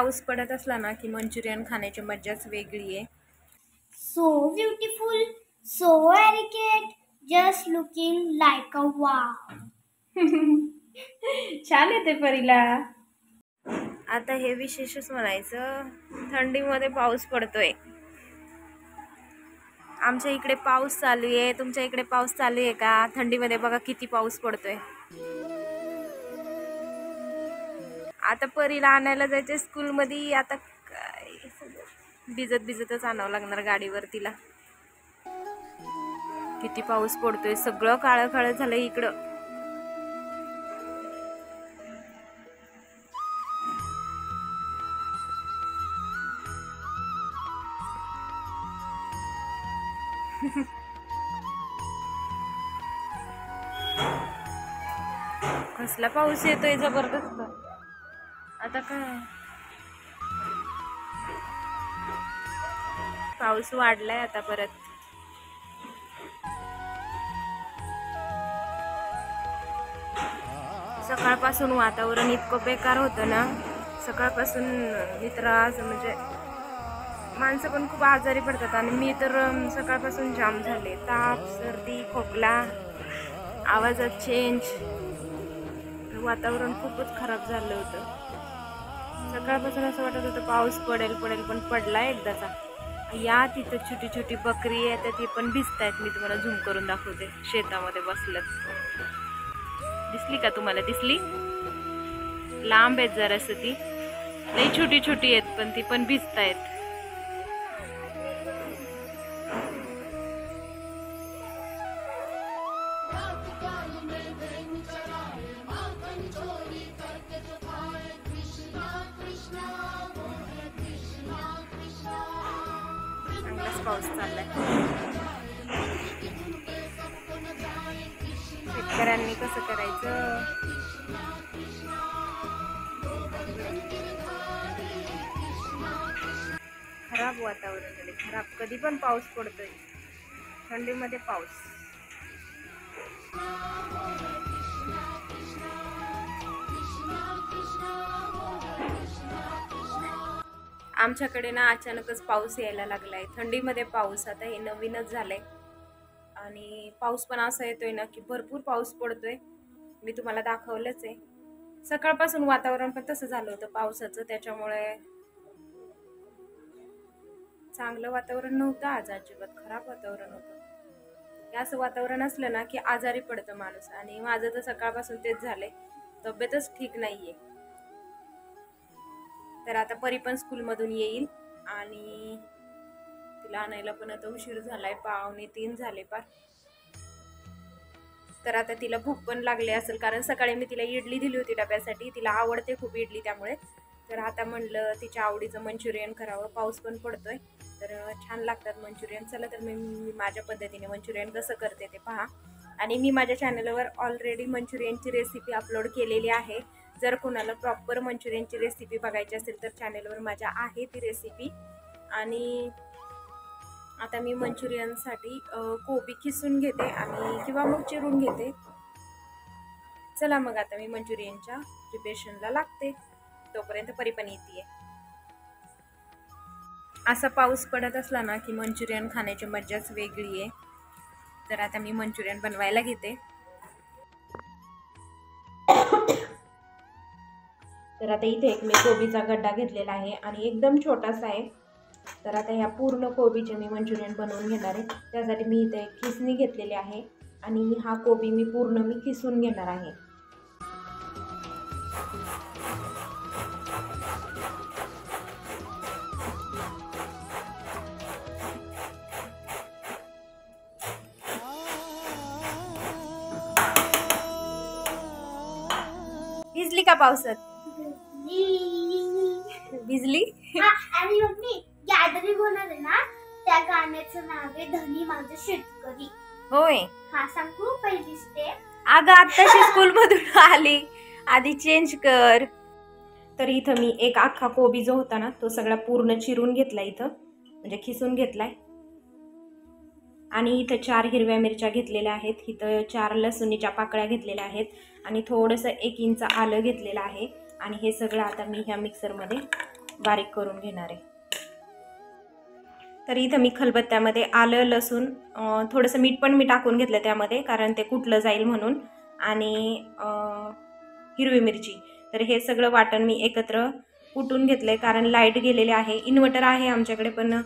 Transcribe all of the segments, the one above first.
पाऊस पडत असला ना की मंचुरियन खाण्याची मज्जाच वेगळी आहे. So beautiful, so delicate, just looking like a wow. छान आहे ते परीला. आता हे विशेषच म्हणायचं, थंडीमध्ये पाऊस पडतोय. आमच्या इकडे पाऊस चालू आहे. तुमच्या इकडे पाऊस चालू आहे का? थंडीमध्ये बघा किती पाऊस पडतोय. आता परीला आणायला जायचं स्कूलमध्ये. आता काय भिजतच आणावं लागणार गाडीवर तिला. किती पाऊस पडतोय, सगळं काळं काळं झालंय इकडं. कसला पाऊस येतोय जबरदस्त. आता काय पाऊस वाढलाय आता परत. सकाळपासून वातावरण इतकं बेकार होतं ना. सकाळपासून मित्रास म्हणजे माणसं पण खूप आजारी पडतात आणि मी तर सकाळपासून जाम झाले. ताप, सर्दी, खोकला, आवाजात चेंज, वातावरण खूपच खराब झालं होतं. सकाळपासून असं वाटत होतं पाऊस पडेल पण पडला एकदाचा. या तिथं छोटी छोटी बकरी आहे, तर ती पण भिजतायत. मी तुम्हाला झूम करून दाखवते. शेतामध्ये बसलं. दिसली का तुम्हाला? दिसली? लांब आहेत जरासं, ती लई छोटी छोटी आहेत पण ती पण भिजतायत. पाऊस चाललाय. शेतकऱ्यांनी कसं करायचं? खराब वातावरण झाले, खराब. कधी पण पाऊस पडतोय, थंडीमध्ये पाऊस. आमच्याकडे ना अचानकच पाऊस यायला लागलाय. थंडीमध्ये पाऊस, आता हे नवीनच झालंय. आणि पाऊस पण असा येतोय ना की भरपूर पाऊस पडतोय. मी तुम्हाला दाखवलंच आहे. सकाळपासून वातावरण पण तसं झालं होतं पावसाचं, त्याच्यामुळे चांगलं वातावरण नव्हतं आज. अजिबात खराब वातावरण होतं. हे असं वातावरण असलं ना की आजारी पडतं माणूस. आणि माझं तर सकाळपासून तेच झालंय. तब्येतच ठीक नाहीये. तर आता परी पण स्कूलमधून येईल आणि तिला आणायला पण आता उशीर झालाय. 2:45 झाले पार. तर आता तिला भूक पण लागली असेल, कारण सकाळी मी तिला इडली दिली होती डब्यासाठी. तिला आवडते खूप इडली, त्यामुळे. तर आता म्हणलं तिच्या आवडीचं मंचुरियन करावं. पाऊस पण पडतोय तर छान लागतात मंचुरियन. चला तर मी माझ्या पद्धतीने मंचुरियन कसं करते ते पहा. आणि मी माझ्या चॅनलवर ऑलरेडी मंचुरियनची रेसिपी अपलोड केलेली आहे. जर कोणाला प्रॉपर मंचुरियनची रेसिपी बघायची असेल तर चॅनलवर माझ्या आहे ती रेसिपी. आणि आता मी मंचुरियनसाठी कोबी किसून घेते आणि किंवा मग चिरून घेते. चला मग आता मी मंचुरियनच्या प्रिपरेशनला लागते. तोपर्यंत परी पण येते. असा पाऊस पडत असला ना की मंचुरियन खाण्याची मज्जाच वेगळी आहे. तर आता मी मंचुरियन बनवायला घेते. तर आता इथे एक मी कोबीचा गड्डा घेतलेला आहे आणि एकदम छोटासा आहे. तर आता ह्या पूर्ण कोबीचे मी मंचुरियन बनवून घेणार आहे. त्यासाठी मी इथे खिसणी घेतलेली आहे आणि हा कोबी मी पूर्ण खिसून घेणार आहे. भिजली का पावसात? भिजली. आणि मम्मी गॅदरिंग होणार आहे ना, त्या गाण्याचं नाव आहे धनी माझं शेतकरी. होय. हा, सांगू पहिली स्टेप. अगं आत्ताशी स्कूल मधून आली, आधी चेंज कर. तर इथं मी एक अख्खा कोबी जो होता ना तो सगळा पूर्ण चिरून घेतलाय, इथं म्हणजे खिसून घेतलाय. आणि इथं 4 हिरव्या मिरच्या घेतलेल्या आहेत. इथं 4 लसूणीच्या पाकळ्या घेतलेल्या आहेत आणि थोडंसं 1 इंच आलं घेतलेलं आहे. आणि हे सगळं आता मी ह्या मिक्सरमध्ये बारीक करून घेणार आहे. तर इथं मी खलबत्त्यामध्ये आलं लसूण थोडंसं मीठ पण मी टाकून घेतलं त्यामध्ये, कारण ते कुटलं जाईल म्हणून, आणि हिरवी मिरची. तर हे सगळं वाटण मी एकत्र कुटून घेतलं आहे, कारण लाईट गेलेले आहे. इन्व्हर्टर आहे आमच्याकडे, पण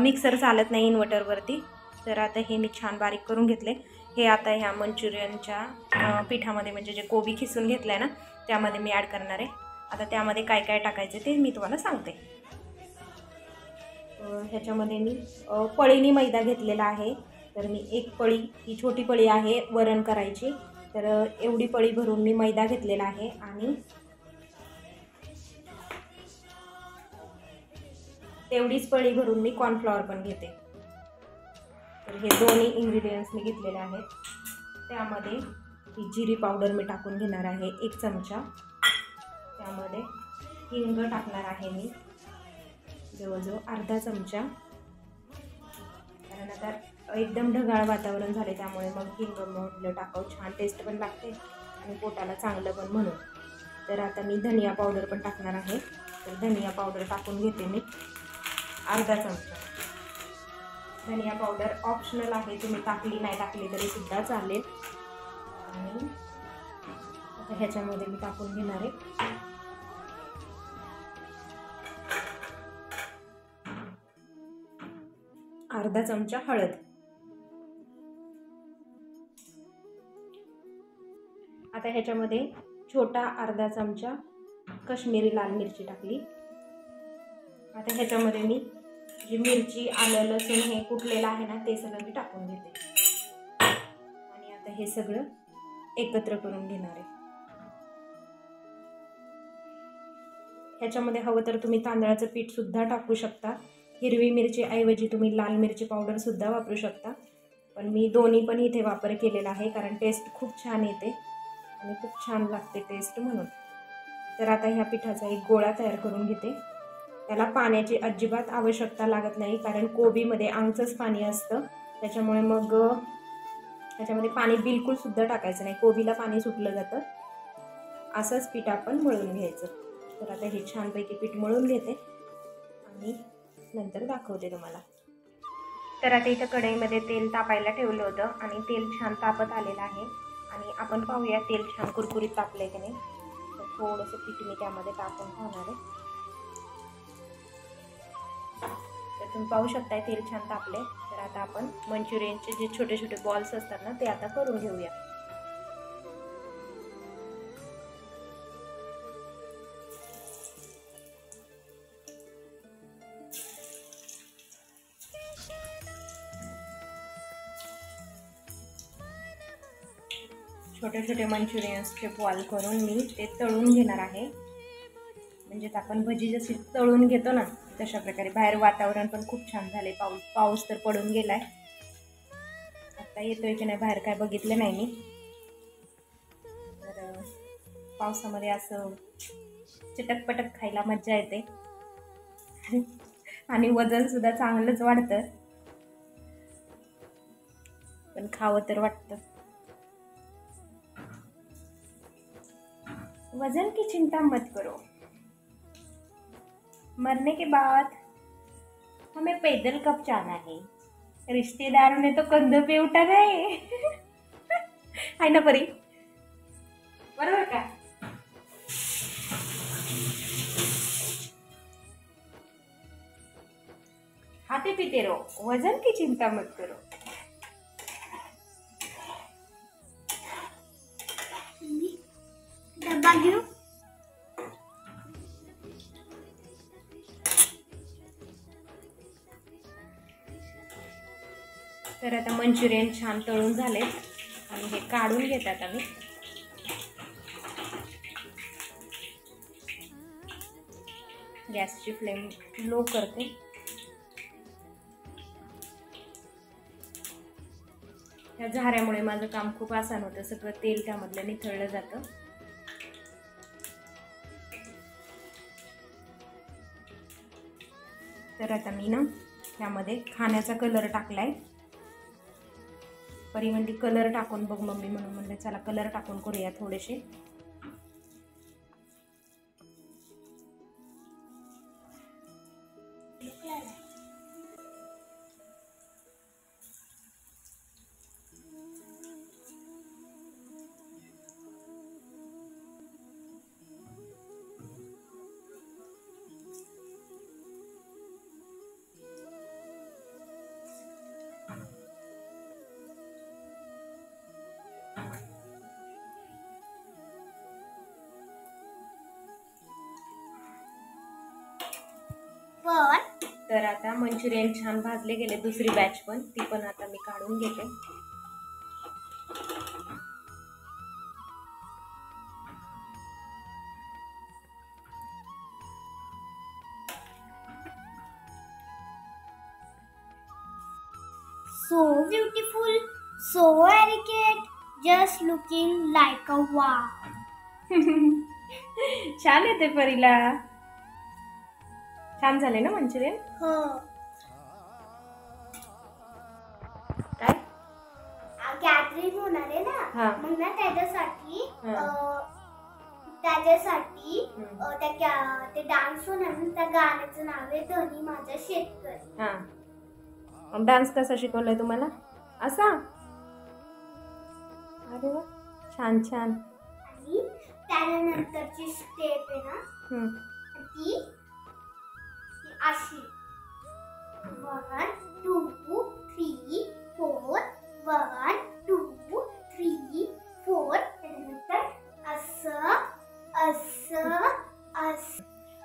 मिक्सर चालत नाही इन्व्हर्टरवरती. तर आता हे मी छान बारीक करून घेतले. हे आता ह्या मंचुरियनच्या पिठामध्ये, म्हणजे जे कोबी खिसून घेतलं आहे ना त्यामध्ये मी ॲड करणार आहे. आता त्यामध्ये काय काय टाकायचं ते मी तुम्हाला सांगते. ह्याच्यामध्ये मी पळीनी मैदा घेतलेला आहे. तर मी एक पळी, ही छोटी पळी आहे वरण करायची, तर एवढी पळी भरून मी मैदा घेतलेला आहे. आणि तेवढीच पळी भरून मी कॉर्नफ्लॉवर पण घेते. तर हे दोन्ही इन्ग्रेडियंट्स मी घेतलेले आहेत. त्यामध्ये ही जिरी पावडर मी टाकून घेणार आहे 1 चमचा. त्यामध्ये हिंग टाकणार आहे मी जवळजवळ अर्धा चमचा, कारण आता एकदम ढगाळ वातावरण झाले त्यामुळे मग हिंग म्हटलं टाकावं, छान टेस्ट पण लागते आणि पोटाला चांगलं पण म्हणून. तर आता मी धनिया पावडर पण टाकणार आहे. तर धनिया पावडर टाकून घेते मी अर्धा चमचा. धनिया पावडर ऑप्शनल आहे, तुम्ही टाकली नाही टाकली तरी सुद्धा चालेल. आणि आता ह्याच्यामध्ये मी टाकून घेणार आहे अर्धा चमचा हळद. आता ह्याच्यामध्ये छोटा अर्धा चमचा काश्मीरी लाल मिरची टाकली. आता ह्याच्यामध्ये मी जी मिरची आलं लसूण हे कुटलेलं आहे ना ते सगळं मी टाकून घेते. आणि आता हे सगळं एकत्र करून घेणार आहे. ह्याच्यामध्ये हवं तर तुम्ही तांदळाचं पीठ सुद्धा टाकू शकता. हिरवी मिरची ऐवजी तुम्ही लाल मिरची पावडर सुद्धा वापरू शकता, पण मी दोन्ही पण इथे वापर केलेला आहे, कारण टेस्ट खूप छान येते आणि खूप छान लागते टेस्ट म्हणून. तर आता ह्या पिठाचा एक गोळा तयार करून घेते. त्याला पाण्याची अजिबात आवश्यकता लागत नाही, कारण कोबीमध्ये आंगचंच पाणी असतं, त्याच्यामुळे मग ह्याच्यामध्ये पाणी बिलकुल सुद्धा टाकायचं नाही. कोबीला पाणी सुटलं जातं. असंच पीठ आपण मळून घ्यायचं. तर आता हे छानपैकी पीठ मळून घेते आणि नंतर दाखवते तुम्हाला. तर आता इथं कढईमध्ये तेल तापायला ठेवलं होतं आणि तेल छान तापत आलेलं आहे. आणि आपण पाहूया तेल छान कुरकुरीत तापलं आहे की नाही. तर थोडंसं पीठ मी त्यामध्ये टाकून ठेवणार आहे. तर तुम्ही पाहू शकताय तेल छान तापले. तर आता आपण मंचुरियनचे जे छोटे छोटे बॉल्स असतात ना ते आता करून घेऊया. छोटे छोटे मंचुरियन्सचे बॉल करून मी ते तळून घेणार आहे. म्हणजेच आपण भजी जशी तळून घेतो ना तशा प्रकारे. बाहेर वातावरण पण खूप छान झाले. पाऊस तर पडून गेलाय. आता येतोय की नाही बाहेर काय बघितलं नाही मी. तर पावसामध्ये असं चिटकपटक खायला मज्जा येते आणि वजन सुद्धा चांगलंच वाढतं, पण खावं तर वाटतं. वजन की चिंता मत करो, मरने के बाद हमें पैदल कब जाना है, रिश्तेदारों ने तो कंधों पे उठाना है ना परी, बरोबर का? खाते पीते रहो, वजन की चिंता मत करो. डब्बा घेऊ. तर आता मंचुरियन छान तळून झाले आणि हे काढून घेतात आम्ही. गॅसची फ्लेम लो करते. त्या झाऱ्यामुळे माझं काम खूप आसान होतं. सगळं तेल त्यामधलं निथळलं जातं. तर आता मी ना त्यामध्ये खाण्याचा कलर टाकलाय. परी म्हणली कलर टाकून बघ मम्मी, म्हणून म्हणले चला कलर टाकून करूया थोडेसे. तर आता मंचुरियन छान भाजले गेले, दुसरी बॅच पण ती पण आता मी काढून घेते. So beautiful, so delicate, just looking like a wow. छान येते परीला. छान झाले ना मंचुरियन? हो. काय गॅदरिंग होणार आहे ना, हा. मग ना त्याच्यासाठी हा. ते डान्स होणार ना, त्या गाण्याचं नाव आहे धनी माझा शेतकरी. हा. डान्स कसा शिकवलाय तुम्हाला? असा? अरे वा, छान छान. आणि त्यानंतरची स्टेप आहे ना, ती अशी 1 2 3 4 1 2 3 4. त्यानंतर असं असं असं.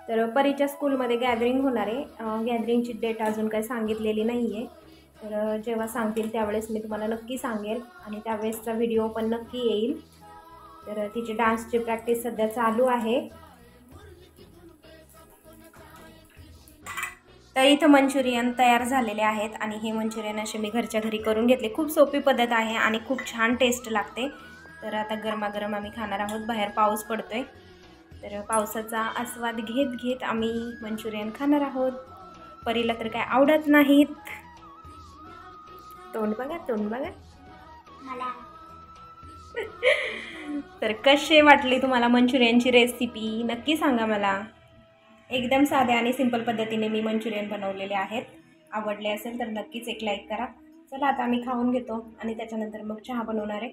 तर परीच्या स्कूलमध्ये गॅदरिंग होणार आहे. गॅदरिंगची डेट अजून काही सांगितलेली नाही आहे. तर जेव्हा सांगतील त्यावेळेस मी तुम्हाला नक्की सांगेल आणि त्यावेळेसचा व्हिडिओ पण नक्की येईल. तर तिची डान्सची प्रॅक्टिस सध्या चालू आहे. तर इथं मंचुरियन तयार झालेले आहेत आणि हे मंचुरियन असे मी घरच्या घरी करून घेतले. खूप सोपी पद्धत आहे आणि खूप छान टेस्ट लागते. तर आता गरमागरम आम्ही खाणार आहोत. बाहेर पाऊस पडतोय, तर पावसाचा आस्वाद घेत घेत आम्ही मंचुरियन खाणार आहोत. परीला तर काय आवडत नाहीत. तोंड बघा, तोंड बघा. मला तर कसे वाटली तुम्हाला मंचुरियनची रेसिपी नक्की सांगा मला. एकदम साध्या आणि सिंपल पद्धतीने मी मंचुरियन बनवलेले आहेत. आवडले असेल तर नक्कीच एक लाईक करा. चला आता आम्ही खाऊन घेतो आणि त्याच्यानंतर मग चहा बनवणार आहे.